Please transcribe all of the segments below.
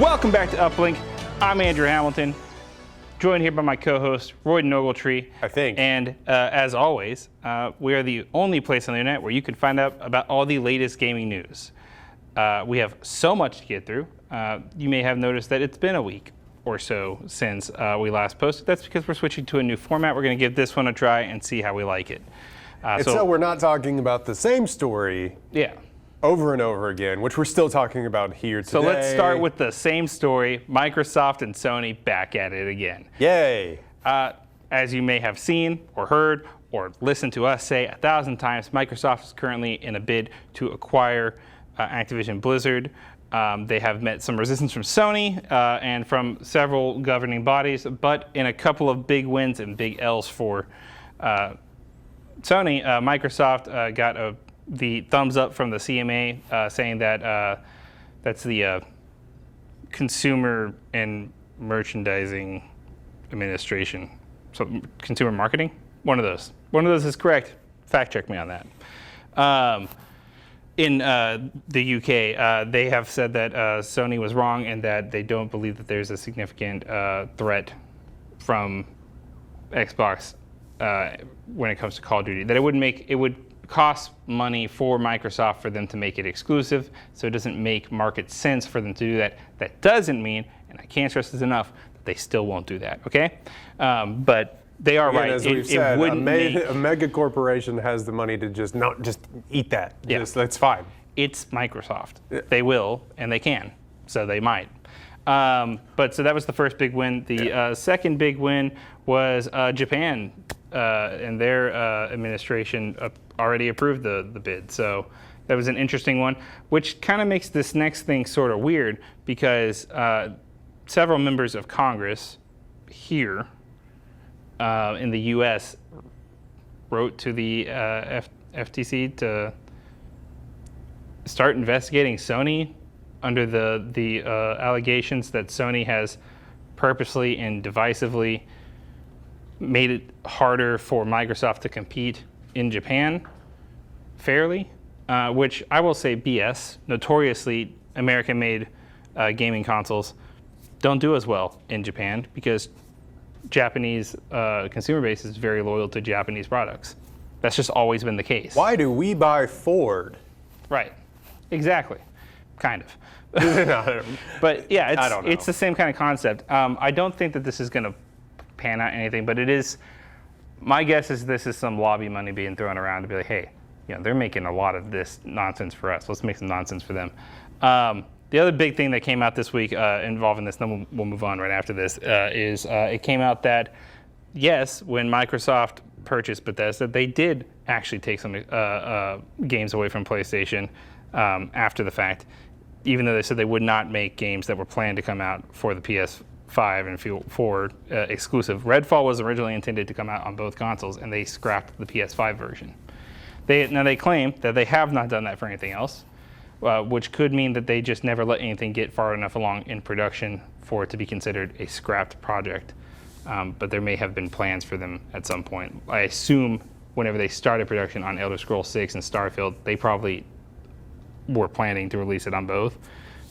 Welcome back to Uplink. I'm Andrew Hamilton, joined here by my co-host, Royden Ogletree. I think. And as always, we are the only place on the internet where you can find out about all the latest gaming news. We have so much to get through. You may have noticed that it's been a week or so since we last posted. That's because we're switching to a new format. We're going to give this one a try and see how we like it. So we're not talking about the same story over and over again, which we're still talking about here today. So let's start with the same story. Microsoft and Sony back at it again. Yay. As you may have seen or heard or listened to us say 1,000 times, Microsoft is currently in a bid to acquire Activision Blizzard. They have met some resistance from Sony and from several governing bodies, but in a couple of big wins and big L's for Sony, Microsoft got the thumbs up from the CMA saying that that's the Consumer and Merchandising Administration. So consumer marketing? One of those. One of those is correct. Fact check me on that. In the UK, they have said that Sony was wrong and that they don't believe that there's a significant threat from Xbox when it comes to Call of Duty. That it would cost money for Microsoft for them to make it exclusive, so it doesn't make market sense for them to do that. That doesn't mean, and I can't stress this enough, that they still won't do that, okay? But they are right. As we've said, a mega corporation has the money to just eat that. Yeah. That's fine. It's Microsoft. They will, and they can, so they might. But so that was the first big win. The second big win was Japan, and their administration already approved the bid. So that was an interesting one, which kind of makes this next thing sort of weird because several members of Congress here in the U.S. wrote to the FTC to start investigating Sony under the allegations that Sony has purposely and divisively made it harder for Microsoft to compete in Japan fairly, which I will say BS. Notoriously, American-made gaming consoles don't do as well in Japan because Japanese consumer base is very loyal to Japanese products. That's just always been the case. Why do we buy Ford? Right. Exactly. Kind of. But yeah, it's the same kind of concept. I don't think that this is going to pan out anything, but it is. My guess is this is some lobby money being thrown around to be like, hey, they're making a lot of this nonsense for us. Let's make some nonsense for them. The other big thing that came out this week involving this, then we'll move on right after this, is it came out that, yes, when Microsoft purchased Bethesda, they did actually take some games away from PlayStation after the fact, even though they said they would not make games that were planned to come out for the PS5 and for exclusive. Redfall was originally intended to come out on both consoles, and they scrapped the PS5 version. They claim that they have not done that for anything else, which could mean that they just never let anything get far enough along in production for it to be considered a scrapped project. But there may have been plans for them at some point. I assume whenever they started production on Elder Scrolls 6 and Starfield, they probably were planning to release it on both.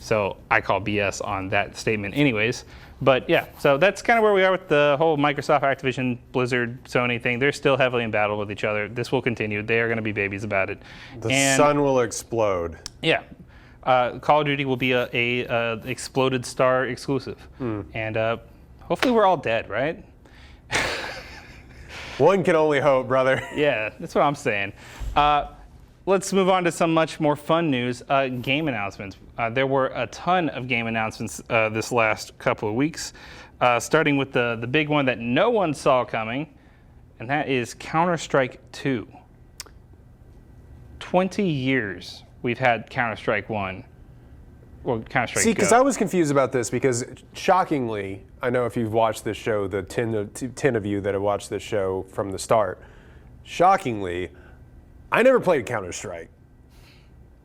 So I call BS on that statement anyways. But yeah, so that's kind of where we are with the whole Microsoft, Activision, Blizzard, Sony thing. They're still heavily in battle with each other. This will continue. They are going to be babies about it. The sun will explode. Yeah. Call of Duty will be a exploded star exclusive. And hopefully we're all dead, right? One can only hope, brother. Yeah, that's what I'm saying. Let's move on to some much more fun news, game announcements. There were a ton of game announcements this last couple of weeks, starting with the big one that no one saw coming, and that is Counter-Strike 2. 20 years we've had Counter-Strike 1. Well, Counter-Strike See, because I was confused about this because, shockingly, I know if you've watched this show, the 10 of you that have watched this show from the start, shockingly, I never played Counter-Strike.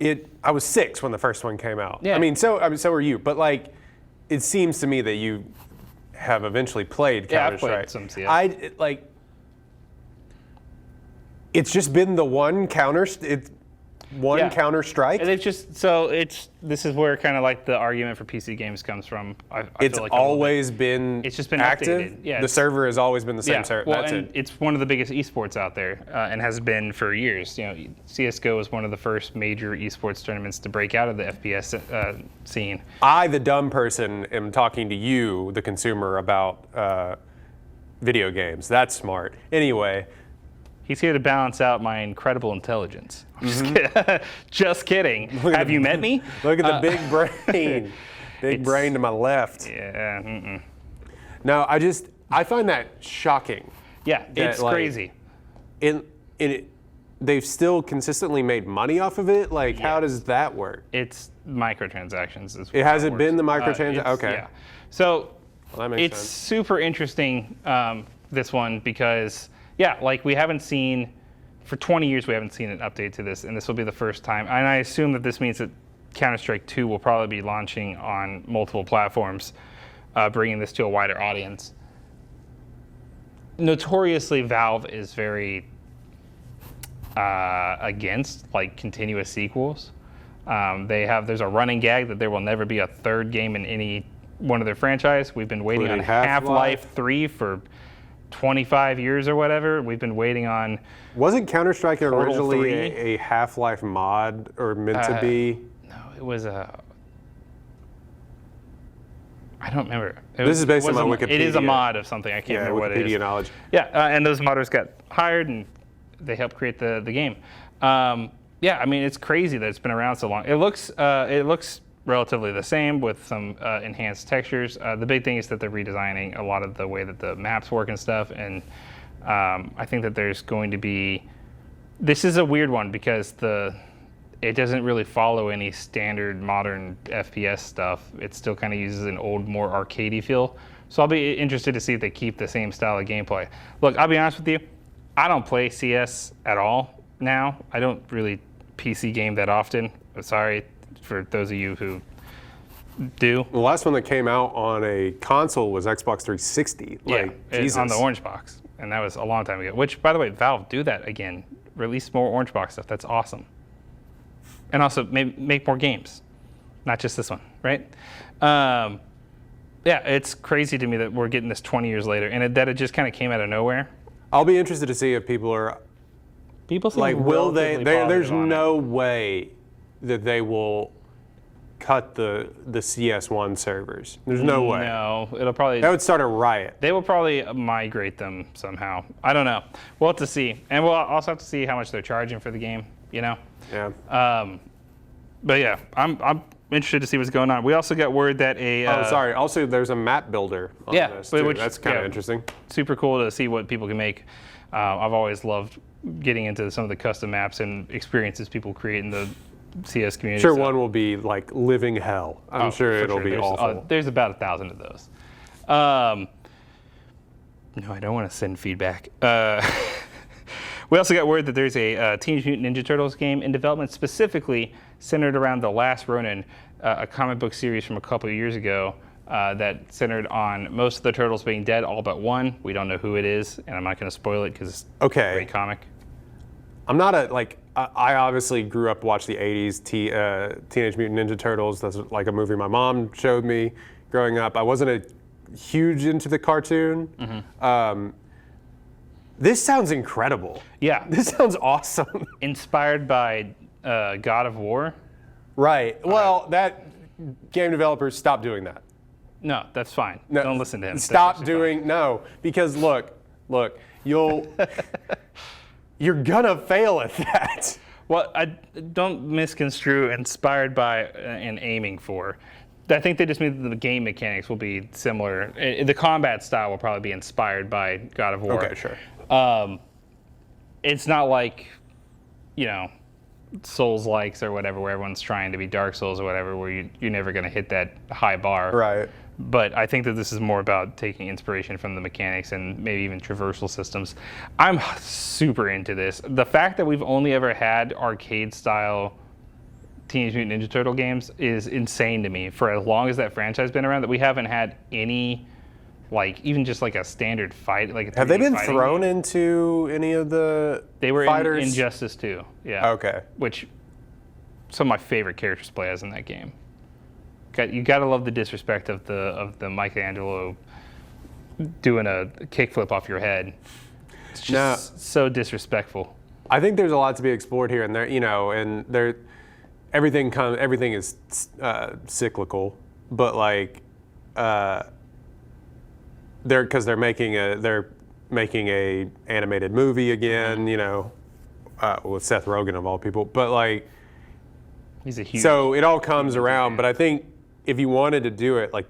I was 6 when the first one came out. Yeah. I mean, so were you. But it seems to me that you have eventually played Counter-Strike. Yeah, I played some, it's just been the one counter. one Counter-Strike. And this is where kind of like the argument for PC games comes from. It's feel like always been It's just been active. updated. Yeah, the server has always been the same server. Well, That's and it. it's one of the biggest esports out there, and has been for years. You know, CS:GO was one of the first major esports tournaments to break out of the FPS scene. I, the dumb person, am talking to you, the consumer, about video games. That's smart. Anyway. He's here to balance out my incredible intelligence. Just kidding. Have you met me? Look at the big brain. Big brain to my left. Yeah. No, I find that shocking. Yeah, it's crazy. They've still consistently made money off of it. Like, how does that work? It's microtransactions. It hasn't been the microtransactions? Okay. Yeah. So well, that makes it's sense. super interesting, this one, because like we haven't seen, for 20 years we haven't seen an update to this, and this will be the first time. And I assume that this means that Counter-Strike 2 will probably be launching on multiple platforms, bringing this to a wider audience. Notoriously, Valve is very against like continuous sequels. There's a running gag that there will never be a third game in any one of their franchise. We've been waiting on Half-Life 3 for 25 years or whatever. We've been waiting on. Wasn't Counter-Strike originally 3? a Half-Life mod, or meant to be? No, it was a. I don't remember. This is based on my Wikipedia. It is a mod of something. I can't remember what it is. Wikipedia knowledge. Yeah, and those modders got hired and they helped create the game. Yeah, I mean, it's crazy that it's been around so long. It looks relatively the same with some enhanced textures. The big thing is that they're redesigning a lot of the way that the maps work and stuff. And I think that there's going to be. This is a weird one because it doesn't really follow any standard modern FPS stuff. It still kind of uses an old, more arcadey feel. So I'll be interested to see if they keep the same style of gameplay. Look, I'll be honest with you. I don't play CS at all now. I don't really PC game that often. I'm sorry for those of you who do. The last one that came out on a console was Xbox 360. It's on the Orange Box, and that was a long time ago. Which, by the way, Valve, do that again. Release more Orange Box stuff. That's awesome. And also make more games, not just this one, right? Yeah, it's crazy to me that we're getting this 20 years later, and that it just kind of came out of nowhere. I'll be interested to see if people are. People seem like, will they? There's no it. way that they will cut the CS1 servers. There's no way. No, it'll probably. That would start a riot. They will probably migrate them somehow. I don't know. We'll have to see, and we'll also have to see how much they're charging for the game. You know. Yeah. But yeah, I'm interested to see what's going on. We also got word that sorry. Also, there's a map builder on this too. That's kind of interesting. Super cool to see what people can make. I've always loved getting into some of the custom maps and experiences people create in the CS community. Sure, one will be like living hell. I'm sure it'll be awful. There's about 1,000 of those. No, I don't want to send feedback. We also got word that there's a Teenage Mutant Ninja Turtles game in development specifically centered around The Last Ronin, a comic book series from a couple of years ago that centered on most of the turtles being dead, all but one. We don't know who it is, and I'm not going to spoil it because it's a great comic. I'm not I obviously grew up watching the 80s Teenage Mutant Ninja Turtles. That's like a movie my mom showed me growing up. I wasn't huge into the cartoon. Mm-hmm. This sounds incredible. Yeah. This sounds awesome. Inspired by God of War. Right. Well, that game developers, stop doing that. No, that's fine. No, don't listen to him. Stop doing, no, because look, you're gonna fail at that. Well, I don't misconstrue inspired by and aiming for. I think they just mean that the game mechanics will be similar. The combat style will probably be inspired by God of War. Okay, sure. It's not like, Souls-likes or whatever, where everyone's trying to be Dark Souls or whatever, where you're never going to hit that high bar. Right. But I think that this is more about taking inspiration from the mechanics and maybe even traversal systems. I'm super into this. The fact that we've only ever had arcade-style Teenage Mutant Ninja Turtle games is insane to me. For as long as that franchise has been around, that we haven't had any, even just a standard fight. Have they been thrown into any of the They were fighters? in Injustice 2, yeah. Okay. Which some of my favorite characters to play as in that game. You gotta love the disrespect of the Michelangelo doing a kickflip off your head. It's just so disrespectful. I think there's a lot to be explored here, and everything is cyclical, but like they're making a animated movie again, with Seth Rogen of all people, but like he's a huge. So it all comes around, but I think if you wanted to do it, like,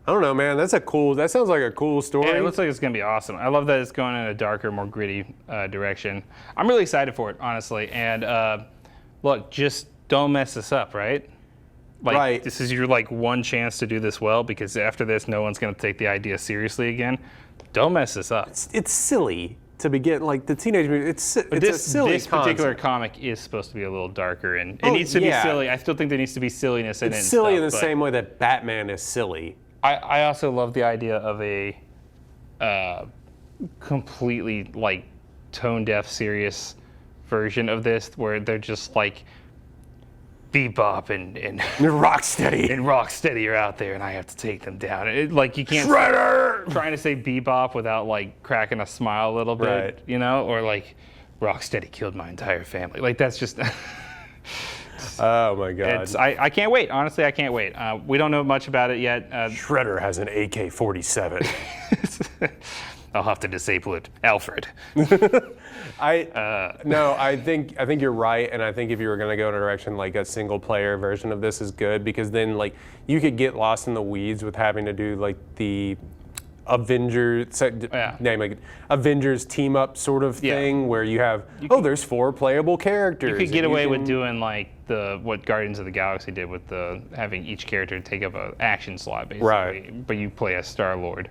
I don't know, man, that sounds like a cool story. Yeah, it looks like it's gonna be awesome. I love that it's going in a darker, more gritty direction. I'm really excited for it, honestly. And look, just don't mess this up, right? Like, right. This is your one chance to do this well, because after this, no one's gonna take the idea seriously again. Don't mess this up. It's silly to begin, like the teenage movie. It's a silly This particular comic is supposed to be a little darker, and it needs to be silly. I still think there needs to be silliness in it. It's silly in the same way that Batman is silly. I also love the idea of a completely tone-deaf, serious version of this, where they're just like Bebop and Rocksteady and Rocksteady are out there, and I have to take them down. You can't Shredder trying to say Bebop without cracking a smile a little bit, right. Or Rocksteady killed my entire family. That's just. Oh my God! I can't wait. Honestly, I can't wait. We don't know much about it yet. Shredder has an AK-47. I'll have to disable it, Alfred. I think you're right, and I think if you were going to go in a direction like a single player version of this is good, because then you could get lost in the weeds with having to do the Avengers Avengers team up sort of thing, where you have there's 4 playable characters. You could get away with doing what Guardians of the Galaxy did with having each character take up an action slot, basically. Right. But you play as Star-Lord.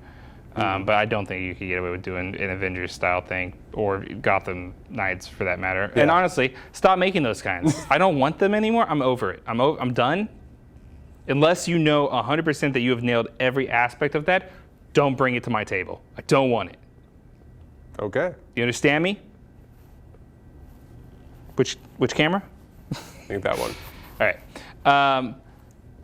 But I don't think you could get away with doing an Avengers style thing, or Gotham Knights for that matter. Yeah. And honestly, stop making those kinds. I don't want them anymore. I'm over it. I'm done. Unless you know 100% that you have nailed every aspect of that, don't bring it to my table. I don't want it. Okay. You understand me? Which camera? I think that one. All right.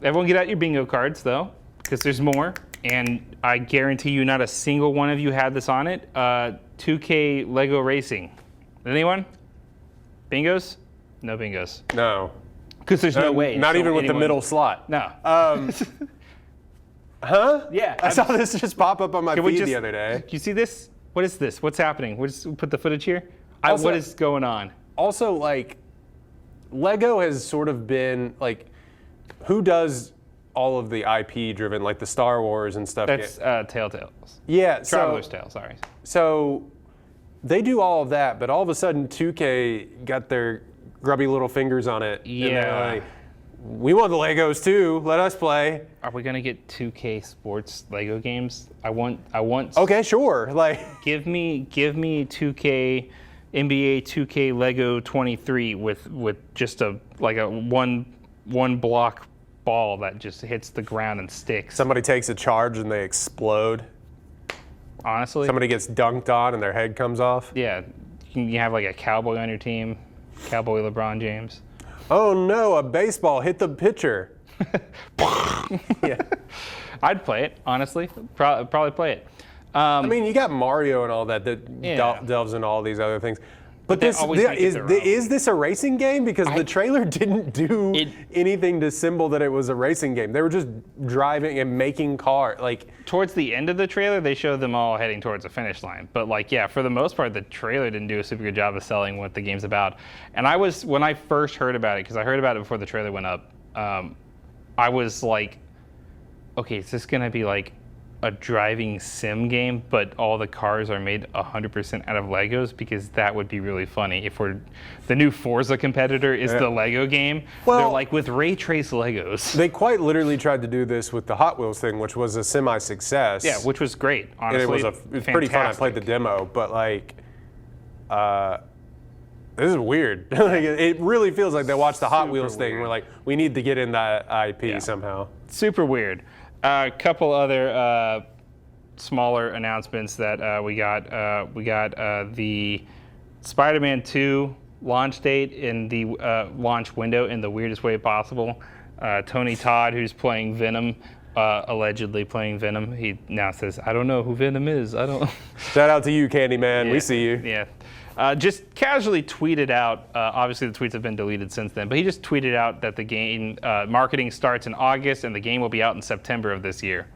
Everyone get out your bingo cards, though, because there's more. And I guarantee you not a single one of you had this on it. 2K Lego Racing. Anyone? Bingos? No bingos. No. Because there's no way. Not even with the middle slot. No. Huh? Yeah. I saw this just pop up on my feed the other day. You see this? What is this? What's happening? We'll just put the footage here. What is going on? Also, Lego has sort of been, who does all of the IP driven, the Star Wars and stuff? That's Telltale's. Yeah. Traveler's Tale, sorry. So they do all of that, but all of a sudden 2K got their grubby little fingers on it. Yeah. And they're like, we want the Legos too. Let us play. Are we gonna get 2K sports Lego games? I want. Okay, sure. Give me 2K NBA 2K Lego 23 with just a one block ball that just hits the ground and sticks. Somebody takes a charge and they explode. Honestly. Somebody gets dunked on and their head comes off. Yeah, you have a cowboy on your team, cowboy LeBron James. Oh no, a baseball hit the pitcher. Yeah. I'd play it, honestly. Probably play it. You got Mario and all that delves into all these other things. But is this a racing game? Because the trailer didn't do anything to symbol that it was a racing game. They were just driving and making cars. Towards the end of the trailer, they showed them all heading towards the finish line. But for the most part, the trailer didn't do a super good job of selling what the game's about. And when I first heard about it, because I heard about it before the trailer went up, I was like, okay, is this gonna be a driving sim game, but all the cars are made 100% out of Legos? Because that would be really funny if the new Forza competitor is the Lego game. Well, they're with ray trace Legos. They quite literally tried to do this with the Hot Wheels thing, which was a semi-success. Yeah, which was great, honestly. And it was pretty fun. I played the demo, but this is weird. It really feels like they watched the Hot Wheels thing and were we need to get in that IP somehow. Super weird. A couple other smaller announcements that we got. We got the Spider-Man 2 launch date in the launch window in the weirdest way possible. Tony Todd, who's playing Venom, allegedly playing Venom, he now says, I don't know who Venom is. I don't. Shout out to you, Candyman. Yeah, we see you. Yeah. Just casually tweeted out, obviously the tweets have been deleted since then, but he just tweeted out that the game marketing starts in August and the game will be out in September of this year.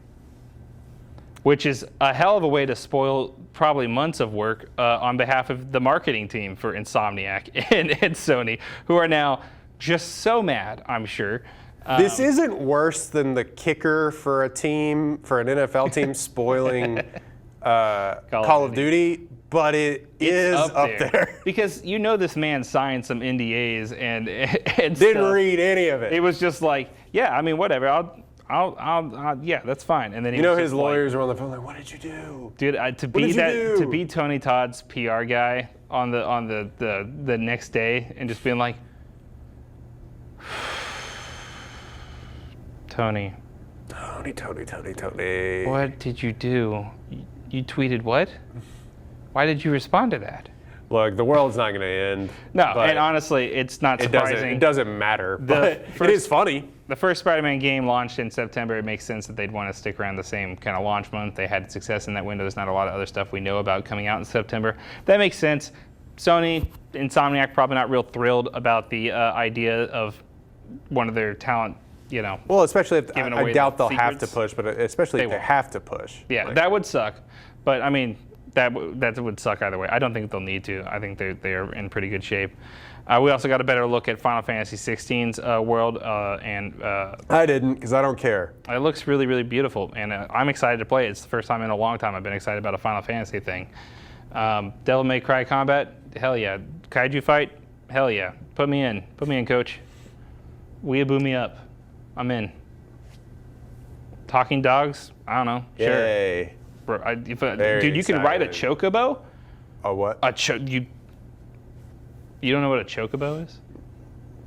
Which is a hell of a way to spoil probably months of work on behalf of the marketing team for Insomniac and Sony, who are now just so mad, I'm sure. This isn't worse than the kicker for a team, for an NFL team, spoiling Call of Duty, but it is up there. Because you know this man signed some NDAs and didn't stuff. read any of it. It was just like, yeah, I mean, whatever. I'll yeah, that's fine. And then he his lawyers were on the phone like, "What did you do, dude?" To be Tony Todd's PR guy on the next day and just being like, Tony, what did you do? You tweeted what? Why did you respond to that? Look, the world's not going to end. No, and honestly, it's not surprising. It doesn't matter, but it is funny. The first Spider-Man game launched in September. It makes sense that they'd want to stick around the same kind of launch month. They had success in that window. There's not a lot of other stuff we know about coming out in September. That makes sense. Sony, Insomniac, probably not real thrilled about the idea of one of their talent, Well, especially if I doubt they'll have to push, but especially if they have to push. Yeah, that would suck. But I mean, that would suck either way. I don't think they'll need to. I think they are in pretty good shape. We also got a better look at Final Fantasy XVI's world, and I didn't, because I don't care. It looks really, really beautiful, and I'm excited to play it. It's the first time in a long time I've been excited about a Final Fantasy thing. Devil May Cry combat, hell yeah. Kaiju fight, hell yeah. Put me in, coach. Weeaboo me up. I'm in. Talking dogs, I don't know. Yay. Sure. Bro, dude, you can ride a chocobo? A what? You don't know what a chocobo is?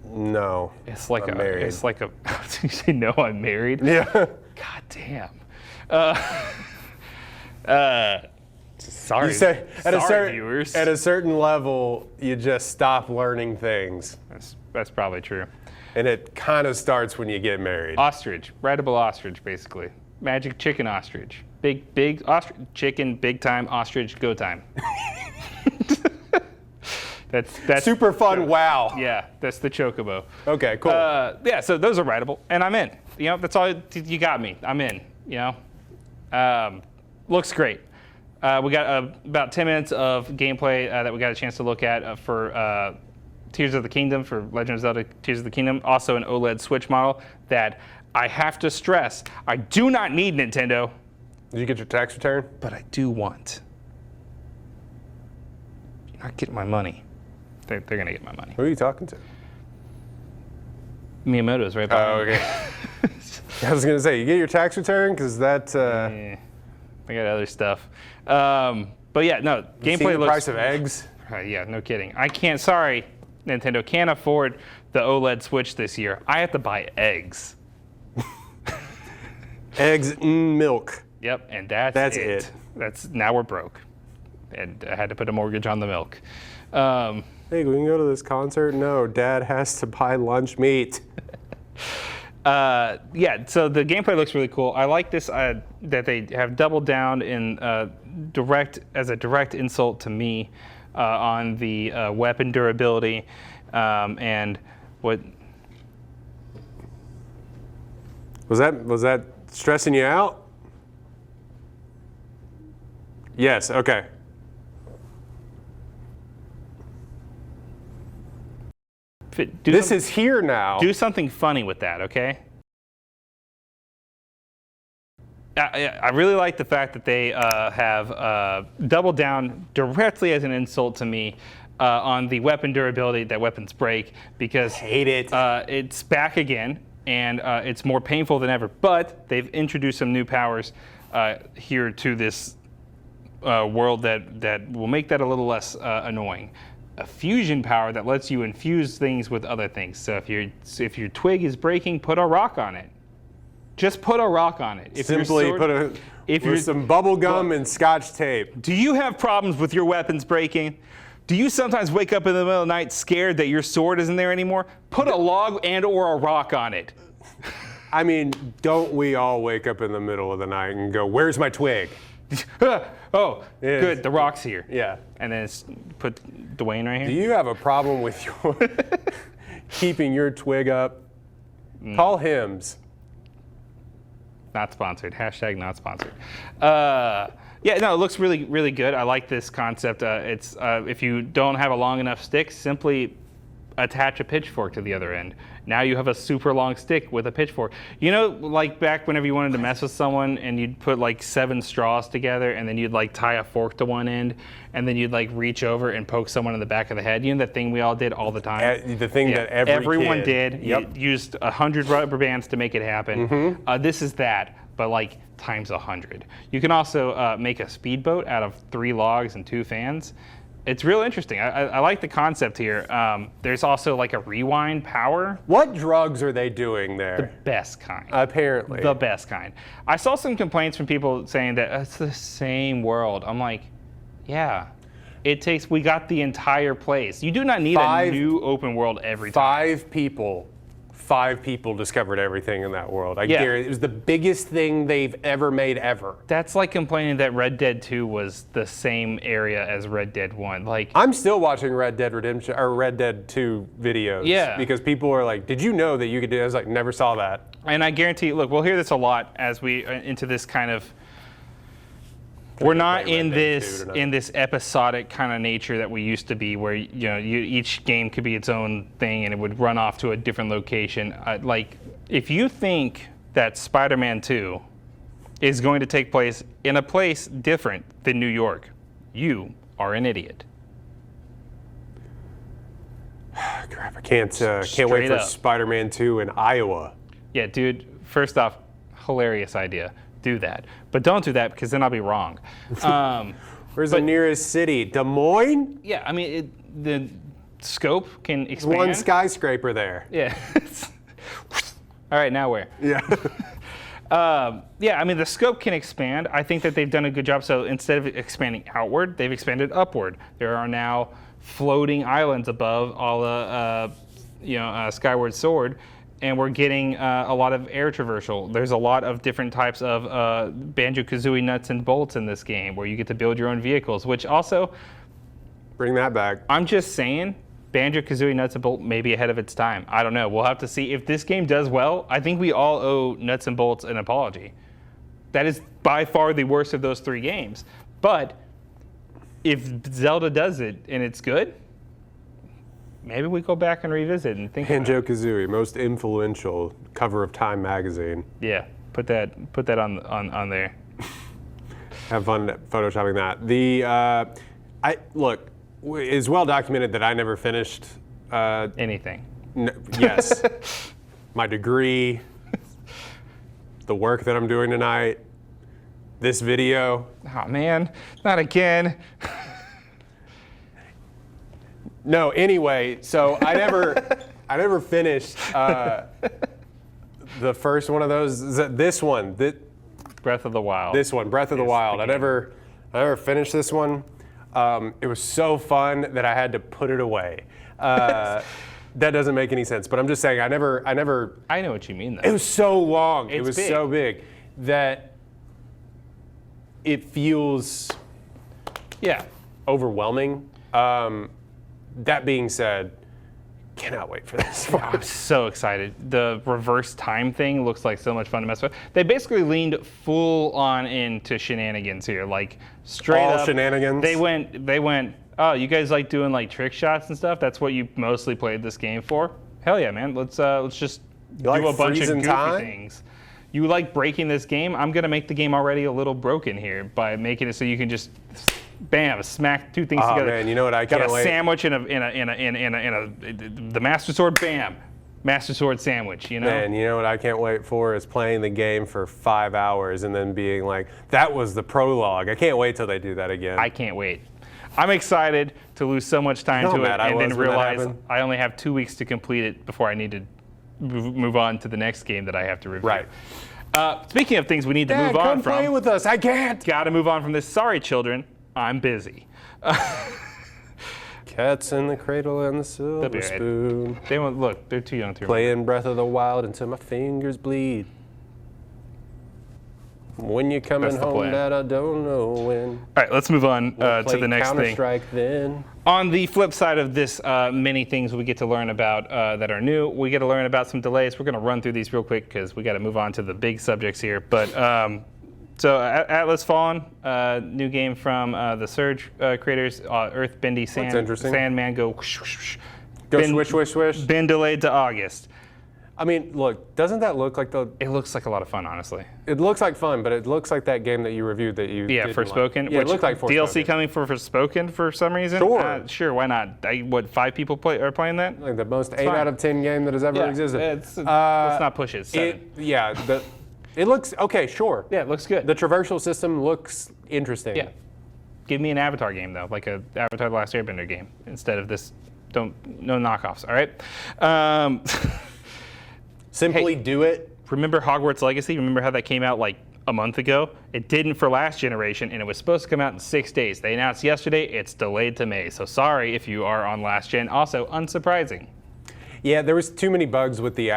No. It's like married. It's like a. Did you say no? I'm married. Yeah. God damn. Sorry. You say viewers. At a certain level, you just stop learning things. That's probably true. And it kind of starts when you get married. Ostrich, rideable ostrich, basically. Magic chicken ostrich. Big ostrich, chicken, big time, ostrich, go time. That's super fun. Wow. Yeah, that's the chocobo. Okay, cool. Yeah, so those are rideable, and I'm in. That's all you got me. I'm in. Looks great. We got about 10 minutes of gameplay that we got a chance to look at for Tears of the Kingdom, for Legend of Zelda Tears of the Kingdom. Also an OLED Switch model that I have to stress, I do not need, Nintendo. Did you get your tax return? But I do want. You're not getting my money. They're going to get my money. Who are you talking to? Miyamoto's right behind. Oh, okay. I was going to say, you get your tax return? Because that... I got other stuff. But yeah, no, gameplay looks... the price of eggs? Yeah, no kidding. I can't, sorry, Nintendo, can't afford the OLED Switch this year. I have to buy eggs. Eggs and milk. Yep, and that's it. Now we're broke. And I had to put a mortgage on the milk. Hey, we can go to this concert? No, Dad has to buy lunch meat. Yeah, so the gameplay looks really cool. I like this that they have doubled down in as a direct insult to me on the weapon durability and what was that stressing you out? Yes. Okay. This is here now. Do something funny with that, okay? I really like the fact that they have doubled down directly as an insult to me on the weapon durability that weapons break, because hate it. It's back again, and it's more painful than ever. But they've introduced some new powers here to this world that will make that a little less annoying. A fusion power that lets you infuse things with other things. So if your twig is breaking, put a rock on it. Just put a rock on it. Simply put some bubble gum and Scotch tape. Do you have problems with your weapons breaking? Do you sometimes wake up in the middle of the night scared that your sword isn't there anymore? Put a log and or a rock on it. I mean, don't we all wake up in the middle of the night and go, where's my twig? Oh, good, the rock's here. Yeah. And then put Dwayne right here. Do you have a problem with your keeping your twig up? Call Hims. Not sponsored. Hashtag not sponsored. Yeah, no, it looks really, really good. I like this concept. It's if you don't have a long enough stick, simply attach a pitchfork to the other end. Now you have a super long stick with a pitchfork. You know, like back whenever you wanted to mess with someone and you'd put like 7 straws together and then you'd like tie a fork to one end and then you'd like reach over and poke someone in the back of the head. You know that thing we all did all the time? The thing that everyone kid. did. Yep. You used 100 rubber bands to make it happen. This is that, but like times 100. You can also make a speedboat out of 3 logs and 2 fans. It's real interesting. I like the concept here. There's also like a rewind power. What drugs are they doing there? The best kind. Apparently. The best kind. I saw some complaints from people saying that it's the same world. I'm like, yeah. We got the entire place. You do not need a new open world every time. 5 people discovered everything in that world. I guarantee it was the biggest thing they've ever made ever. That's like complaining that Red Dead 2 was the same area as Red Dead 1. Like, I'm still watching Red Dead Redemption or Red Dead 2 videos. Yeah. Because people are like, did you know that you could do it? I was like, never saw that. And I guarantee, look, we'll hear this a lot as we into this kind of. We're not in this episodic kind of nature that we used to be, where each game could be its own thing and it would run off to a different location. Like, if you think that Spider-Man 2 is going to take place in a place different than New York, you are an idiot. Crap! I can't wait for Spider-Man 2 in Iowa. Yeah, dude. First off, hilarious idea. Do that, but don't do that because then I'll be wrong. Where's the nearest city? Des Moines? Yeah, I mean the scope can expand. One skyscraper there. Yeah. All right, now where? Yeah. Yeah, I mean the scope can expand. I think that they've done a good job. So instead of expanding outward, they've expanded upward. There are now floating islands above all the Skyward Sword. And we're getting a lot of air traversal. There's a lot of different types of Banjo-Kazooie nuts and bolts in this game where you get to build your own vehicles, which also... Bring that back. I'm just saying, Banjo-Kazooie nuts and bolts may be ahead of its time. I don't know. We'll have to see. If this game does well, I think we all owe nuts and bolts an apology. That is by far the worst of those 3 games. But if Zelda does it and it's good... maybe we go back and revisit and think. Banjo-Kazooie, most influential cover of Time magazine. Yeah, put that on there. Have fun photoshopping that. Look, it's well documented that I never finished anything. Yes, my degree, the work that I'm doing tonight, this video. Oh man, not again. No, anyway, so I never finished the first one of those. This one, Breath of the Wild. This one, Breath of the Wild. I never finished this one. It was so fun that I had to put it away. That doesn't make any sense, but I'm just saying I never. I know what you mean, though. It was so long. It was big. So big that it feels overwhelming. That being said, cannot wait for this one. I'm so excited. The reverse time thing looks like so much fun to mess with. They basically leaned full on into shenanigans here, like straight all up. Shenanigans. They went. Oh, you guys like doing like trick shots and stuff? That's what you mostly played this game for? Hell yeah, man. Let's just do a bunch of goofy things. You like breaking this game? I'm gonna make the game already a little broken here by making it so you can just. Bam! Smack 2 things together. Oh man, you know what? I can't wait. Got a sandwich in the Master Sword. Bam! Master Sword sandwich. You know. Man, you know what I can't wait for is playing the game for 5 hours and then being like, that was the prologue. I can't wait till they do that again. I can't wait. I'm excited to lose so much time to it and then realize I only have 2 weeks to complete it before I need to move on to the next game that I have to review. Right. Speaking of things we need to Dad, move on come from. play with us. I can't. Got to move on from this. Sorry, children. I'm busy. Cats in the cradle and the silver spoon. They won't look. They're too young to remember. Playing Breath of the Wild until my fingers bleed. When you're coming home, Dad, I don't know when. All right, let's move on to the next thing. Counter-Strike then. On the flip side of this, many things we get to learn about that are new. We get to learn about some delays. We're going to run through these real quick because we got to move on to the big subjects here. But so Atlas Fallen, new game from the Surge creators, Earthbendy Sandman go swish, swish, swish. Been delayed to August. I mean, look, doesn't that look like the... It looks like a lot of fun, honestly. It looks like fun, but it looks like that game that you reviewed that you Yeah, Forspoken. Like. Yeah, it looked like Forspoken. DLC coming for Forspoken for some reason? Sure. Sure, why not? What, 5 people are playing that? Like the most 8 out of 10 game that has ever existed. Let's not push it. 7. It looks, okay, sure. Yeah, it looks good. The traversal system looks interesting. Yeah. Give me an Avatar game, though, like a Avatar The Last Airbender game, instead of this, no knockoffs, all right? Simply do it. Remember Hogwarts Legacy? Remember how that came out like a month ago? It didn't for last generation, and it was supposed to come out in 6 days. They announced yesterday it's delayed to May. So sorry if you are on last gen. Also, unsurprising. Yeah, there was too many bugs with the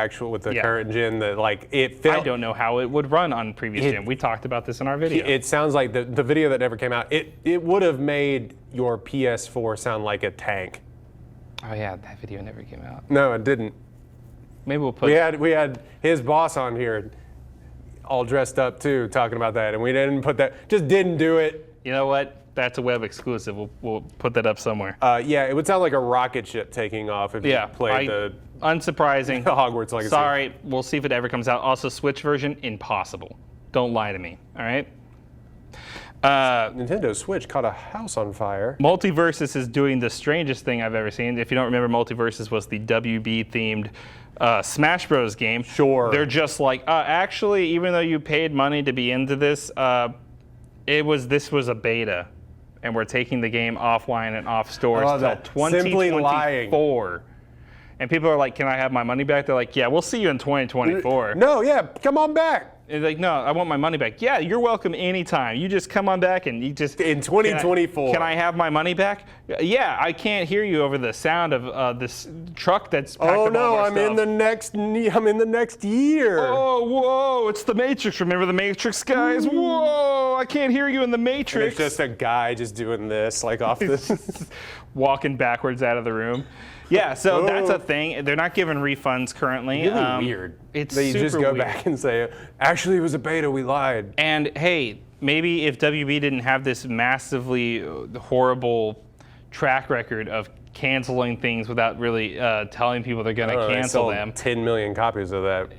current gen that like it felt. I don't know how it would run on previous gen. We talked about this in our video. It sounds like the video that never came out. It would have made your PS4 sound like a tank. Oh yeah, that video never came out. No, it didn't. Maybe we'll put. We had his boss on here, all dressed up too, talking about that, and we didn't put that. Just didn't do it. You know what? That's a web exclusive. We'll put that up somewhere. Yeah, it would sound like a rocket ship taking off if you played the unsurprising Hogwarts Legacy. Sorry, we'll see if it ever comes out. Also, Switch version, impossible. Don't lie to me. All right. Nintendo Switch caught a house on fire. Multiversus is doing the strangest thing I've ever seen. If you don't remember, Multiversus was the WB-themed Smash Bros. Game. Sure. They're just like, actually, even though you paid money to be into this, this was a beta, and we're taking the game offline and off stores until 2024. And people are like, can I have my money back? They're like, yeah, we'll see you in 2024. No, yeah, come on back. And like, no, I want my money back. Yeah, you're welcome anytime. You just come on back and you just... In 2024. Can I have my money back? Yeah, I can't hear you over the sound of this truck that's packed Oh up all no, our I'm stuff. in the next year. Oh, whoa, it's the Matrix. Remember the Matrix, guys? Whoa, I can't hear you in the Matrix. And it's just a guy just doing this, like off this. Walking backwards out of the room. Yeah, so that's a thing. They're not giving refunds currly. Really weird. It's they super just go weird. back and say, actually, it was a beta. We lied. And hey, maybe if WB didn't have this massively horrible track record of canceling things without really telling people they're going to cancel them. 10 million copies of that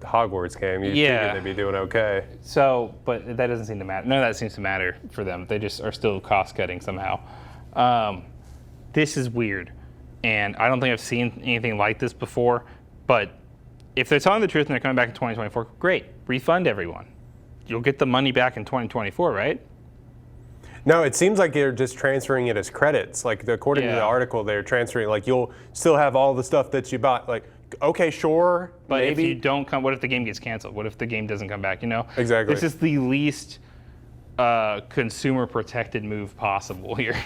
Hogwarts game. You'd figure they'd be doing okay. So, but that doesn't seem to matter. None of that seems to matter for them. They just are still cost cutting somehow. This is weird. And I don't think I've seen anything like this before, but if they're telling the truth and they're coming back in 2024, great, refund everyone. You'll get the money back in 2024, right? No, it seems like they're just transferring it as credits. Like according to the article, they're transferring, like you'll still have all the stuff that you bought. Like, okay, sure, but maybe. If you don't come, what if the game gets canceled? What if the game doesn't come back, you know? Exactly. This is the least consumer protected move possible here.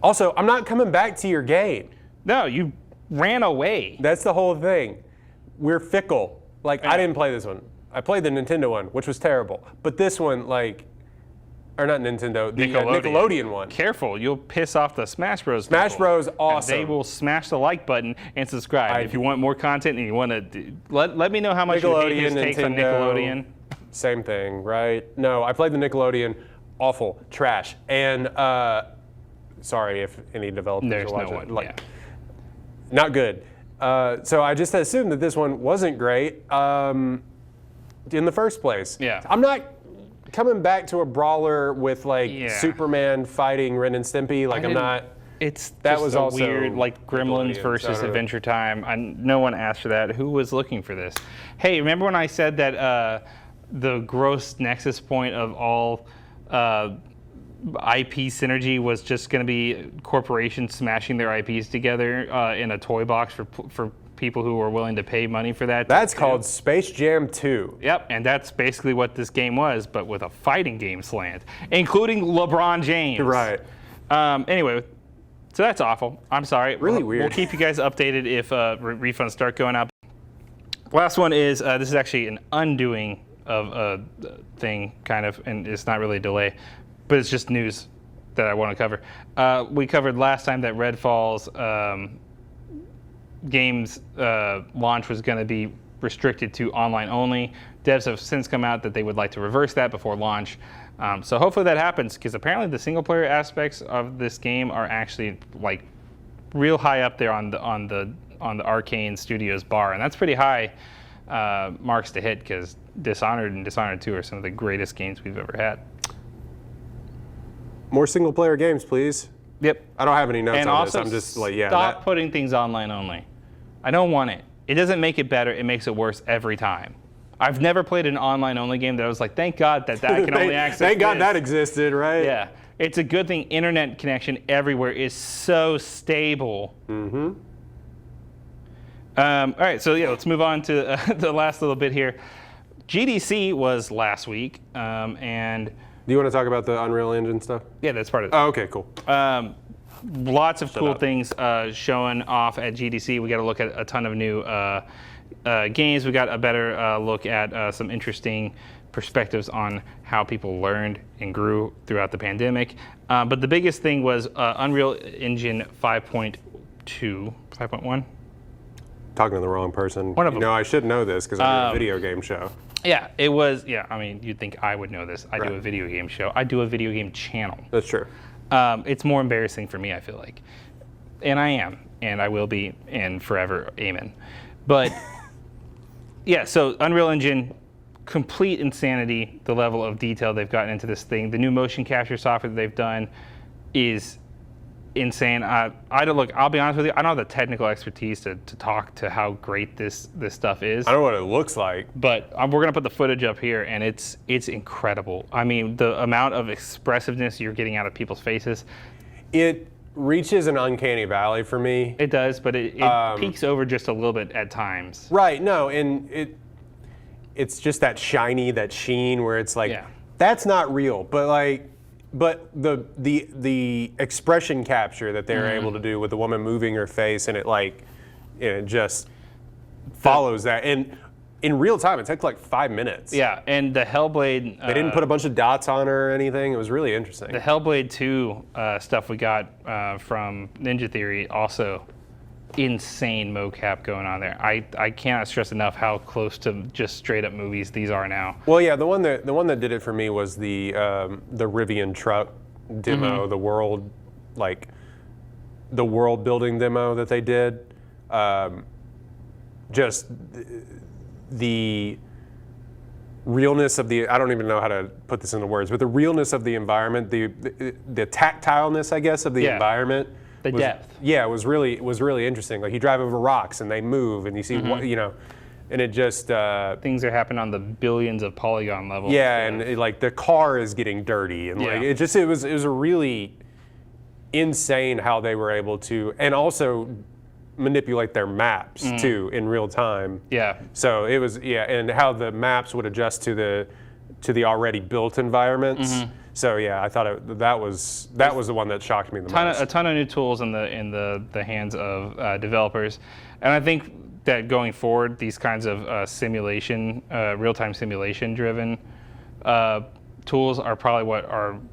Also, I'm not coming back to your game. No, you ran away. That's the whole thing. We're fickle. Like, I didn't play this one. I played the Nintendo one, which was terrible. But this one, like, or not Nintendo, the Nickelodeon one. Careful, you'll piss off the Smash Bros. Smash people. Bros. Awesome. And they will smash the like button and subscribe. If you want more content and you want to, let me know how much you hate his takes on Nickelodeon. Same thing, right? No, I played the Nickelodeon. Awful, trash, and sorry if any developers are watching. There's no one. Not good. So I just assumed that this one wasn't great in the first place. Yeah. I'm not coming back to a brawler with like Superman fighting Ren and Stimpy. Like I'm not. That was also weird, like Gremlins versus Adventure Time. No one asked for that. Who was looking for this? Hey, remember when I said that the gross nexus point of all IP synergy was just going to be corporations smashing their IPs together in a toy box for people who are willing to pay money for that. That's called Space Jam 2. Yep, and that's basically what this game was, but with a fighting game slant, including LeBron James. Right. Anyway, So that's awful. I'm sorry. Really weird. We'll keep you guys updated if refunds start going up. Last one is, this is actually an undoing of a thing, kind of, and it's not really a delay, but it's just news that I want to cover. We covered last time that Redfall's game's launch was going to be restricted to online only. Devs have since come out that they would like to reverse that before launch. So hopefully that happens, because apparently the single player aspects of this game are actually like real high up there on the Arcane Studios bar, and that's pretty high marks to hit, because Dishonored and Dishonored 2 are some of the greatest games we've ever had. More single player games, please. Yep. I don't have any notes and on also this. I'm just like, yeah. Stop putting things online only. I don't want it. It doesn't make it better. It makes it worse every time. I've never played an online only game that I was like, thank God that I can only access Thank God this. that existed, right? Yeah. It's a good thing internet connection everywhere is so stable. Mm-hmm. All right, so yeah, let's move on to the last little bit here. GDC was last week, and... Do you want to talk about the Unreal Engine stuff? Yeah, that's part of it. Oh, okay, cool. Lots of cool things showing off at GDC. We got to look at a ton of new games. We got a better look at some interesting perspectives on how people learned and grew throughout the pandemic. But the biggest thing was Unreal Engine 5.2, 5.1? Talking to the wrong person. One of them. No, I should know this because I do a video game show. Yeah, it was. Yeah, I mean, you'd think I would know this. I do a video game show. I do a video game channel. That's true. It's more embarrassing for me, I feel like. And I am, and I will be, and forever, amen. But, yeah, so Unreal Engine, complete insanity, the level of detail they've gotten into this thing. The new motion capture software that they've done is insane. I don't look. I'll be honest with you. I don't have the technical expertise to talk to how great this stuff is. I don't know what it looks like, but we're gonna put the footage up here, and it's incredible. I mean, the amount of expressiveness you're getting out of people's faces. It reaches an uncanny valley for me. It does, but it peaks over just a little bit at times. Right. No, and it's just that shiny, that sheen, where it's like that's not real, but like. But the expression capture that they're able to do with the woman moving her face, and it just follows that. And in real time, it took like 5 minutes. Yeah, and the Hellblade... They didn't put a bunch of dots on her or anything. It was really interesting. The Hellblade 2 stuff we got from Ninja Theory, also insane mocap going on there. I cannot stress enough how close to just straight up movies these are now. Well, yeah, the one that did it for me was the Rivian truck demo, the world building demo that they did. Just the realness of the, I don't even know how to put this into words, but the realness of the environment, the tactileness, I guess, of the environment. The depth. Yeah, it was really interesting. Like you drive over rocks and they move, and you see what, and it just things are happening on the billions of polygon level. Yeah, and like the car is getting dirty, and like it was a really insane how they were able to, and also manipulate their maps too in real time. Yeah. So it was and how the maps would adjust to the already built environments. So yeah, I thought that was the one that shocked me the most. A ton of new tools in the hands of developers, and I think that going forward, these kinds of simulation, real-time simulation-driven tools are probably what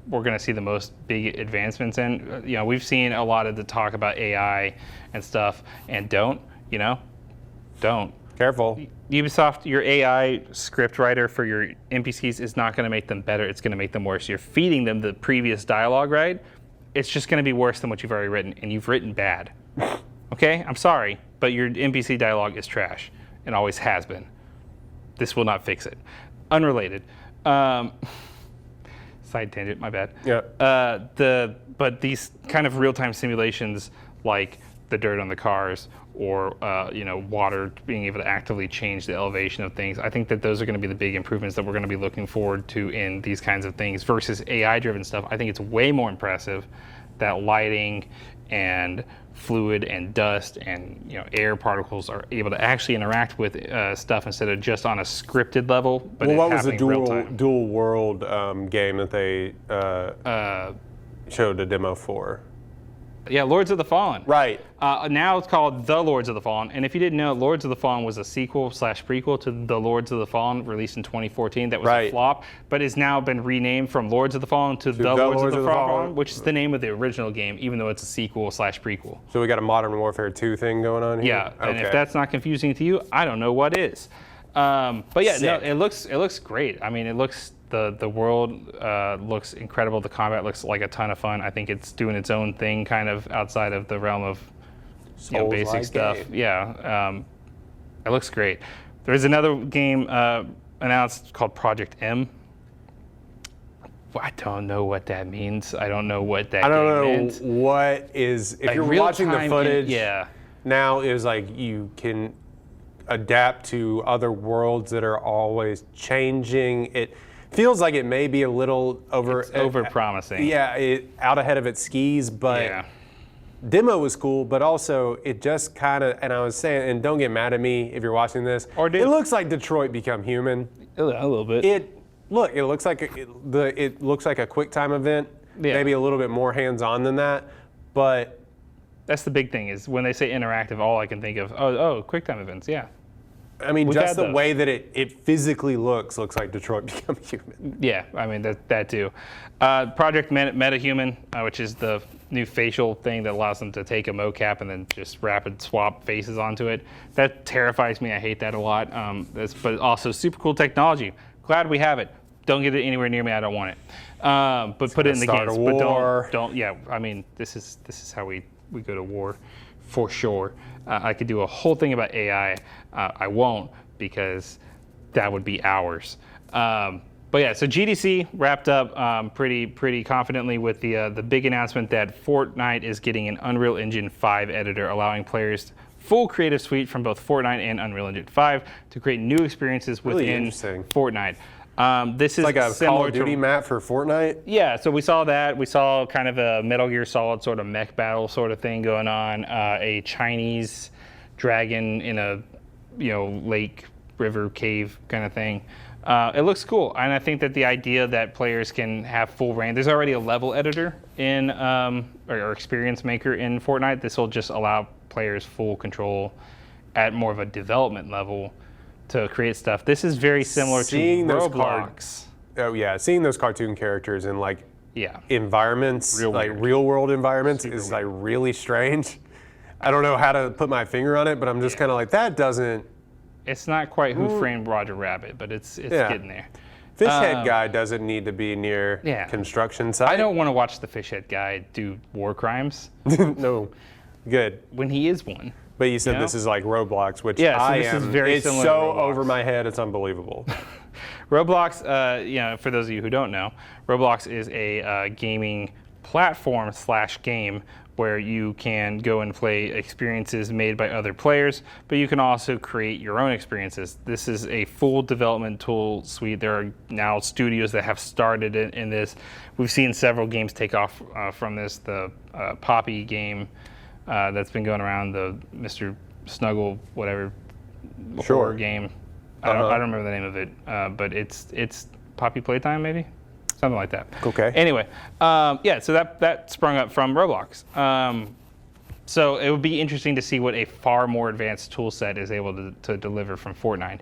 we're going to see the most big advancements in. We've seen a lot of the talk about AI and stuff, and don't. Careful. Ubisoft, your AI script writer for your NPCs is not going to make them better. It's going to make them worse. You're feeding them the previous dialogue, right? It's just going to be worse than what you've already written, and you've written bad. Okay? I'm sorry, but your NPC dialogue is trash and always has been. This will not fix it. Unrelated. Side tangent, my bad. Yeah. But these kind of real-time simulations, like the dirt on the cars, or water being able to actively change the elevation of things. I think that those are going to be the big improvements that we're going to be looking forward to in these kinds of things versus AI-driven stuff. I think it's way more impressive that lighting and fluid and dust and air particles are able to actually interact with stuff instead of just on a scripted level. But what was the dual world game that they showed a demo for? Yeah, Lords of the Fallen. Right. Now it's called The Lords of the Fallen. And if you didn't know, Lords of the Fallen was a sequel/prequel to The Lords of the Fallen, released in 2014. That was a flop, but has now been renamed from Lords of the Fallen to The Lords of the Fallen, which is the name of the original game, even though it's a sequel/prequel. So we got a Modern Warfare 2 thing going on here? Yeah, and if that's not confusing to you, I don't know what is. But yeah, no, it looks great. I mean, it looks the world looks incredible. The combat looks like a ton of fun. I think it's doing its own thing, kind of outside of the realm of basic stuff. Game. Yeah, it looks great. There's another game announced called Project M. I don't know what that means. I don't know what that. I don't know meant. What is. If like you're watching the footage, now is like you can adapt to other worlds that are always changing. It feels like it may be a little over promising. Yeah, out ahead of its skis, but demo was cool, but also it just kind of, and I was saying, and don't get mad at me if you're watching this, it looks like Detroit Become Human. A little bit. It looks like it looks like a QuickTime event, maybe a little bit more hands-on than that, but that's the big thing is when they say interactive, all I can think of, QuickTime events, yeah. I mean, just the way that it physically looks like Detroit Become Human. Yeah, I mean, that too. Project MetaHuman, which is the new facial thing that allows them to take a mocap and then just rapid swap faces onto it. That terrifies me. I hate that a lot. But also super cool technology. Glad we have it. Don't get it anywhere near me. I don't want it. But put it in the games. But don't. Yeah, I mean, this is how we go to war, for sure. I could do a whole thing about AI. I won't because that would be hours. But yeah, so GDC wrapped up pretty confidently with the big announcement that Fortnite is getting an Unreal Engine 5 editor, allowing players full creative suite from both Fortnite and Unreal Engine 5 to create new experiences within Fortnite. This is like a Call of Duty map for Fortnite? Yeah, so we saw that. We saw kind of a Metal Gear Solid sort of mech battle sort of thing going on. A Chinese dragon in a lake, river, cave kind of thing. It looks cool, and I think that the idea that players can have full reign. There's already a level editor in or experience maker in Fortnite. This will just allow players full control at more of a development level to create stuff. This is very similar to Roblox. Seeing those cartoon characters in environments, real world environments, is like really strange. I don't know how to put my finger on it, but I'm just kind of like, that doesn't. It's not quite Who Framed Roger Rabbit, but it's getting there. Fishhead guy doesn't need to be near construction site. I don't want to watch the Fishhead guy do war crimes. No, good. When he is one. But you said this is like Roblox, which is very it's similar so to Roblox. over my head, it's unbelievable. Roblox, for those of you who don't know, Roblox is a gaming platform / game where you can go and play experiences made by other players, but you can also create your own experiences. This is a full development tool suite. There are now studios that have started in this. We've seen several games take off from this. The Poppy game that's been going around, the Mr. Snuggle, whatever, horror game. I don't remember the name of it, but it's Poppy Playtime, maybe? Something like that. Okay. Anyway, so that sprung up from Roblox. So it would be interesting to see what a far more advanced tool set is able to deliver from Fortnite.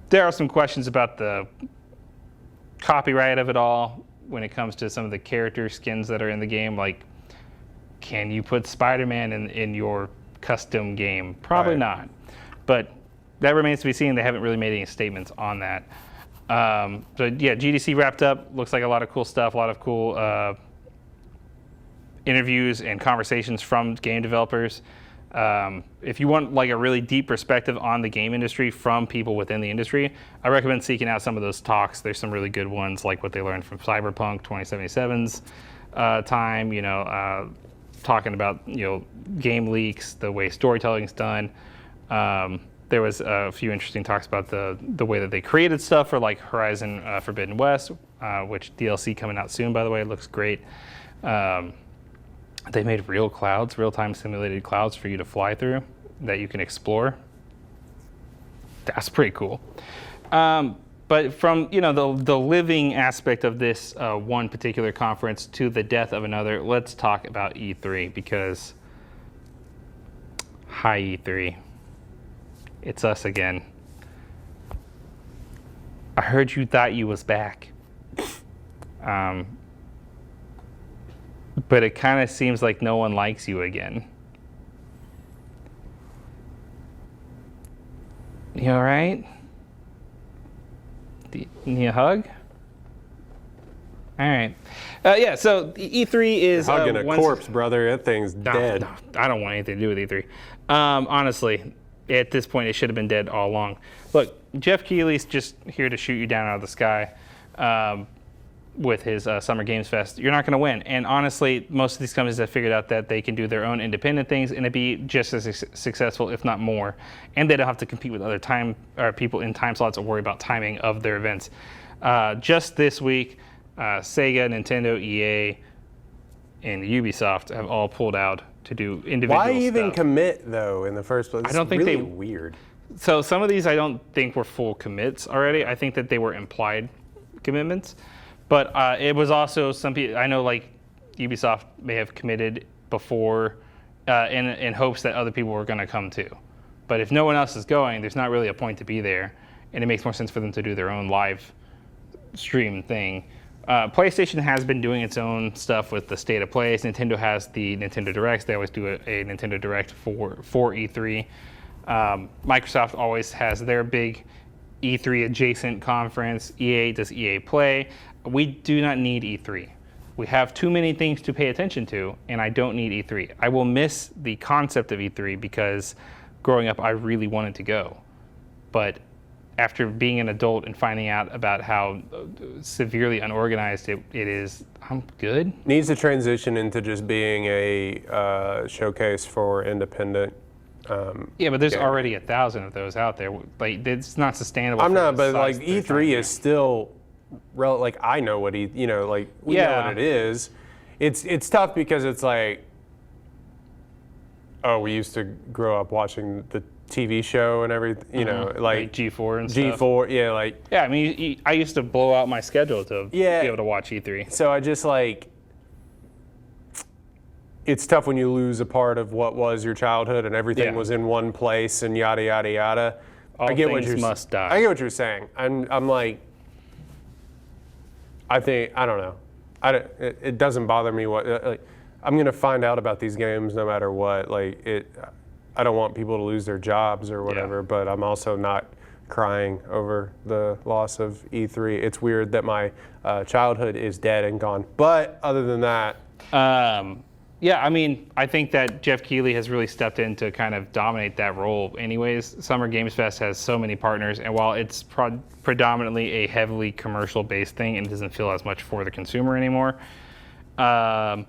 There are some questions about the copyright of it all when it comes to some of the character skins that are in the game. Like, can you put Spider-Man in your custom game? Probably not. But that remains to be seen. They haven't really made any statements on that. GDC wrapped up. Looks like a lot of cool stuff, a lot of cool interviews and conversations from game developers. If you want like a really deep perspective on the game industry from people within the industry, I recommend seeking out some of those talks. There's some really good ones, like what they learned from Cyberpunk 2077's time, talking about game leaks, the way storytelling's done. There was a few interesting talks about the way that they created stuff for like Horizon Forbidden West, which DLC coming out soon, by the way. It looks great. They made real clouds, real-time simulated clouds for you to fly through that you can explore. That's pretty cool. But But from the living aspect of this one particular conference to the death of another, let's talk about E3 because hi E3, it's us again. I heard you thought you was back, but it kind of seems like no one likes you again. You all right? Need a hug? All right. Yeah, so E3 is... You're hugging a corpse, brother. That thing's dead. No, I don't want anything to do with E3. Honestly, at this point, it should have been dead all along. Look, Jeff Keighley's just here to shoot you down out of the sky with his Summer Games Fest. You're not going to win. And honestly, most of these companies have figured out that they can do their own independent things and it'd be just as successful, if not more. And they don't have to compete with other people in time slots or worry about timing of their events. Just this week, Sega, Nintendo, EA, and Ubisoft have all pulled out to do individual Why even stuff. commit, though, in the first place? I don't think really they... weird. So some of these I don't think were full commits already. I think that they were implied commitments. But it was also some people, I know like Ubisoft may have committed before in hopes that other people were going to come too. But if no one else is going, there's not really a point to be there. And it makes more sense for them to do their own live stream thing. PlayStation has been doing its own stuff with the State of Plays. Nintendo has the Nintendo Directs. They always do a Nintendo Direct for E3. Microsoft always has their big E3 adjacent conference. EA does EA Play. We do not need E3. We have too many things to pay attention to, and I don't need E3. I will miss the concept of E3 because growing up, I really wanted to go. But after being an adult and finding out about how severely unorganized it is, I'm good. Needs to transition into just being a showcase for independent. Yeah, but there's already 1,000 of those out there. Like, it's not sustainable. I'm not, but like E3 is still, like I know what we know what it is. It's tough because it's like, oh, we used to grow up watching the TV show and everything, like G4 and stuff. G4, yeah, like. Yeah, I mean, I used to blow out my schedule to be able to watch E3. So I just like, it's tough when you lose a part of what was your childhood and everything was in one place and yada, yada, yada. I get what you must die. I get what you're saying. I'm like, I don't know. It doesn't bother me what, like, I'm going to find out about these games no matter what. Like, I don't want people to lose their jobs or whatever, but I'm also not crying over the loss of E3. It's weird that my childhood is dead and gone. But other than that. Yeah, I mean, I think that Jeff Keighley has really stepped in to kind of dominate that role anyways. Summer Games Fest has so many partners, and while it's predominantly a heavily commercial-based thing and it doesn't feel as much for the consumer anymore, I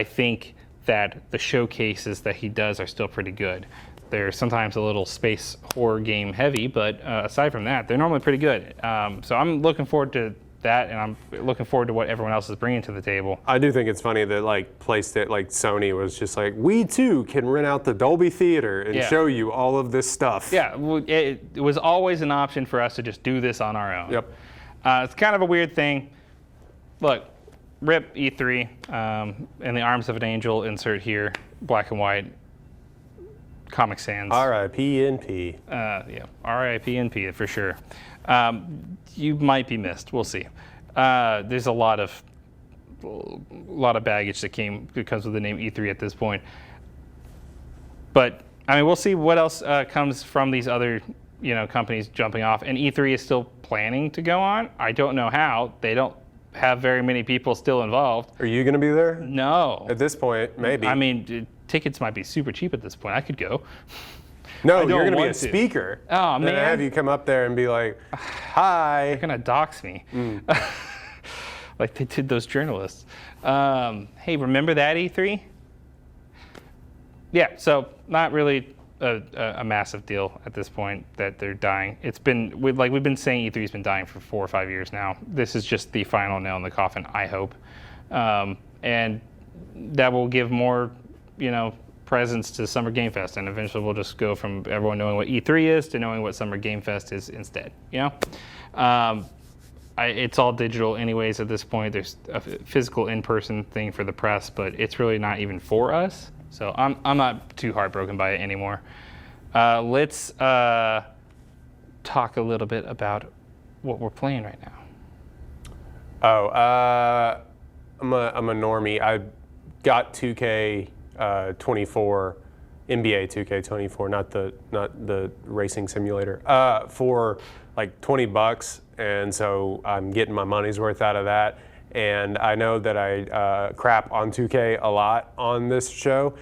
think that the showcases that he does are still pretty good. They're sometimes a little space horror game heavy, but aside from that, they're normally pretty good. So I'm looking forward to that, and I'm looking forward to what everyone else is bringing to the table. I do think it's funny that like Sony was just like, we too can rent out the Dolby Theater and show you all of this stuff. Yeah, well, it was always an option for us to just do this on our own. Yep. It's kind of a weird thing. Look, rip E3 in the arms of an angel. Insert here, black and white. Comic Sans. R.I.P. and P. Yeah, R.I.P. and P for sure. You might be missed. We'll see. There's a lot of baggage that comes with the name E3 at this point. But I mean, we'll see what else comes from these other companies jumping off. And E3 is still planning to go on. I don't know how. They don't have very many people still involved. Are you going to be there? No. At this point, maybe. I mean, tickets might be super cheap at this point. I could go. No, you're going to be a speaker. Oh, man. Then I have you come up there and be like, hi. They're going to dox me. Like they did those journalists. Hey, remember that E3? Yeah, so not really a massive deal at this point that they're dying. It's been, we've been saying E3's been dying for 4 or 5 years now. This is just the final nail in the coffin, I hope. And that will give more, presence to Summer Game Fest, and eventually we'll just go from everyone knowing what E3 is to knowing what Summer Game Fest is instead. You know, it's all digital anyways at this point. There's a physical in-person thing for the press, but it's really not even for us. So I'm not too heartbroken by it anymore. Let's talk a little bit about what we're playing right now. I'm a normie. I got 2K24, NBA 2K24, not the racing simulator, for like $20, and so I'm getting my money's worth out of that. And I know that I crap on 2K a lot on this show.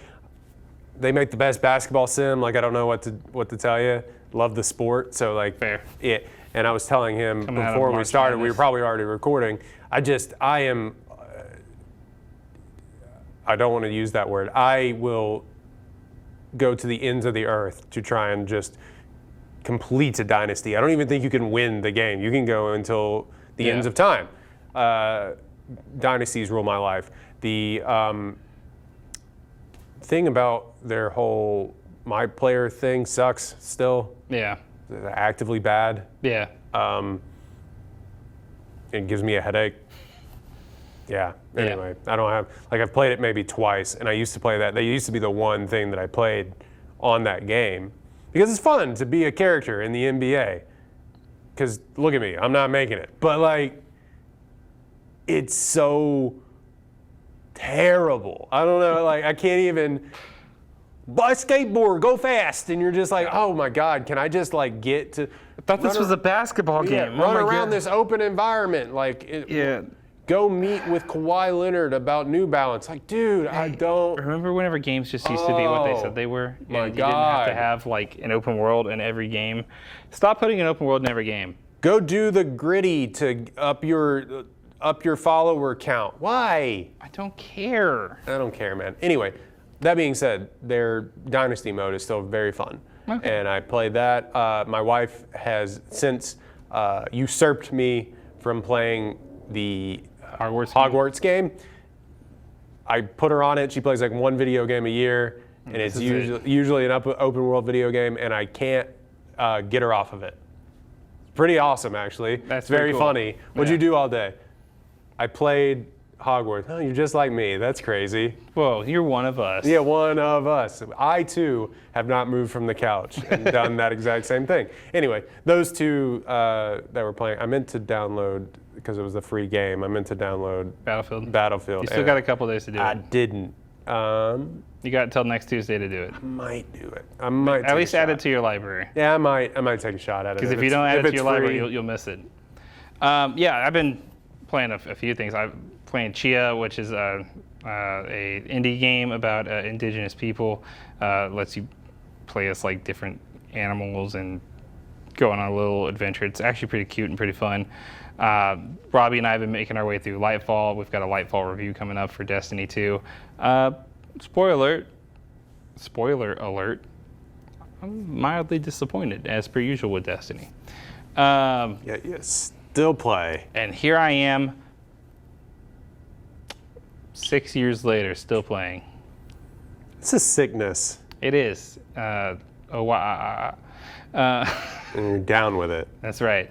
They make the best basketball sim. Like, I don't know what to tell you. Love the sport, so like, fair. Yeah. And I was telling him before we started, we were probably already recording. I don't want to use that word. I will go to the ends of the earth to try and just complete a dynasty. I don't even think you can win the game. You can go until the ends of time. Dynasties rule my life. The thing about their whole my player thing sucks still. Yeah. They're actively bad. Yeah. It gives me a headache. Yeah. Anyway, I don't have, like, I've played it maybe twice, and I used to play that. They used to be the one thing that I played on that game because it's fun to be a character in the NBA. Because look at me, I'm not making it. But like, it's so terrible. I don't know, like, I can't even. Buy skateboard, go fast, and you're just like, oh my God, can I just like get to? I thought this was a basketball game. Run around this open environment, like, go meet with Kawhi Leonard about New Balance. Like, dude, I don't. Remember whenever games just used to be what they said they were? My and you didn't have to have like an open world in every game. Stop putting an open world in every game. Go do the gritty to up your follower count. Why? I don't care. I don't care, man. Anyway. That being said, their Dynasty mode is still very fun. Okay. And I played that. My wife has since usurped me from playing the Hogwarts game. I put her on it. She plays like one video game a year, and it's usually an open world video game, and I can't get her off of it. It's pretty awesome, actually. That's very cool. funny. What'd you do all day? I played Hogwarts. Oh, you're just like me. That's crazy. Whoa, you're one of us. Yeah, one of us. I, too, have not moved from the couch and done that exact same thing. Anyway, those two that were playing, I meant to download, because it was a free game, I meant to download Battlefield. You still got a couple days to do it. I didn't. You got until next Tuesday to do it. I might do it. I might at least add it to your library. Yeah, I might take a shot at it. Because if you don't add it to your library, you'll miss it. Yeah, I've been playing a few things. I'm playing Chia, which is a indie game about indigenous people. Lets you play as like different animals and go on a little adventure. It's actually pretty cute and pretty fun. Robbie and I have been making our way through Lightfall. We've got a Lightfall review coming up for Destiny 2. Spoiler alert. I'm mildly disappointed, as per usual with Destiny. Yes, still play. And here I am, 6 years later, still playing. It's a sickness. It is. And you're down with it. That's right.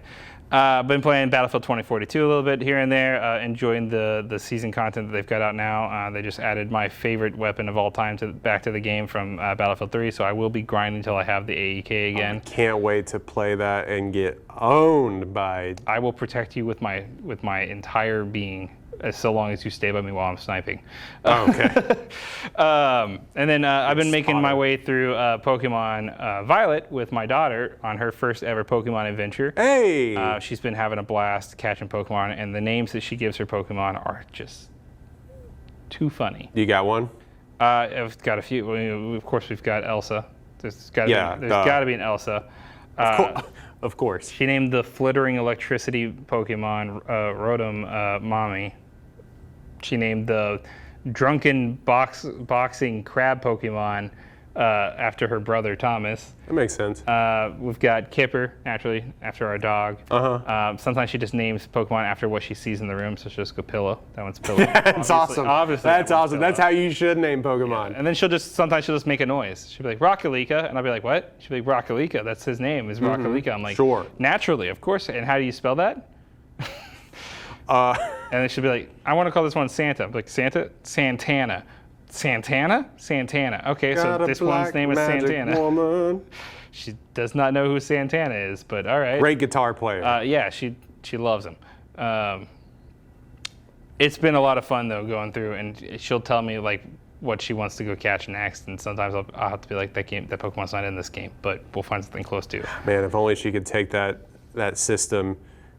Been playing Battlefield 2042 a little bit here and there, enjoying the season content that they've got out now. They just added my favorite weapon of all time back to the game from Battlefield 3, so I will be grinding until I have the AEK again. I can't wait to play that and get owned by... I will protect you with my entire being, so long as you stay by me while I'm sniping. Oh, okay. And then I've been making my way through Pokemon Violet with my daughter on her first ever Pokemon adventure. Hey! She's been having a blast catching Pokemon, and the names that she gives her Pokemon are just too funny. You got one? I've got a few. Of course, we've got Elsa. There's got to be an Elsa. Of course. She named the flittering electricity Pokemon Rotom Mommy. She named the drunken boxing crab Pokemon after her brother Thomas. That makes sense. We've got Kipper, naturally, after our dog. Sometimes she just names Pokemon after what she sees in the room, so she'll just go Pillow. That one's Pillow. That's awesome. Obviously, that's awesome. Pillow. That's how you should name Pokemon. Yeah. And then sometimes she'll just make a noise. She'll be like, Rockalika, and I'll be like, what? She'll be like, Rockalika, that's his name, is Rockalika. I'm like, sure. Naturally, of course. And how do you spell that? And then she'll be like, I want to call this one Santa. I'm like, Santa? Santana. Santana? Santana. Okay, so this one's name is Santana. Woman. She does not know who Santana is, but all right. Great guitar player. Yeah, she loves him. It's been a lot of fun though going through, and she'll tell me like what she wants to go catch next, and sometimes I'll have to be like, that Pokemon's not in this game, but we'll find something close to. Man, if only she could take that system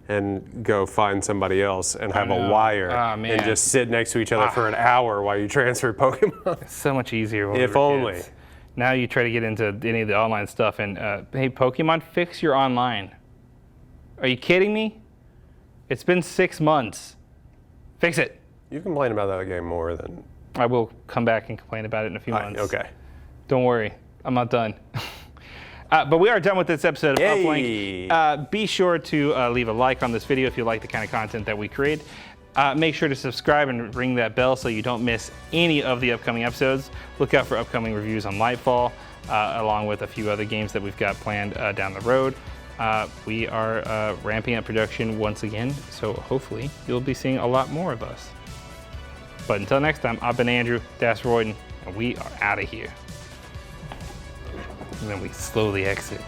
and go find somebody else and have a wire and just sit next to each other for an hour while you transfer Pokemon. It's so much easier when if we were only. Kids. Now you try to get into any of the online stuff, and hey, Pokemon, fix your online. Are you kidding me? It's been 6 months. Fix it. You complain about that game more than... I will come back and complain about it in a few months. Okay. Don't worry, I'm not done. But we are done with this episode of Uplink. Be sure to leave a like on this video if you like the kind of content that we create. Make sure to subscribe and ring that bell so you don't miss any of the upcoming episodes. Look out for upcoming reviews on Lightfall, along with a few other games that we've got planned down the road. We are ramping up production once again, so hopefully you'll be seeing a lot more of us. But until next time, I've been Andrew Royden, and we are out of here. And then we slowly exit.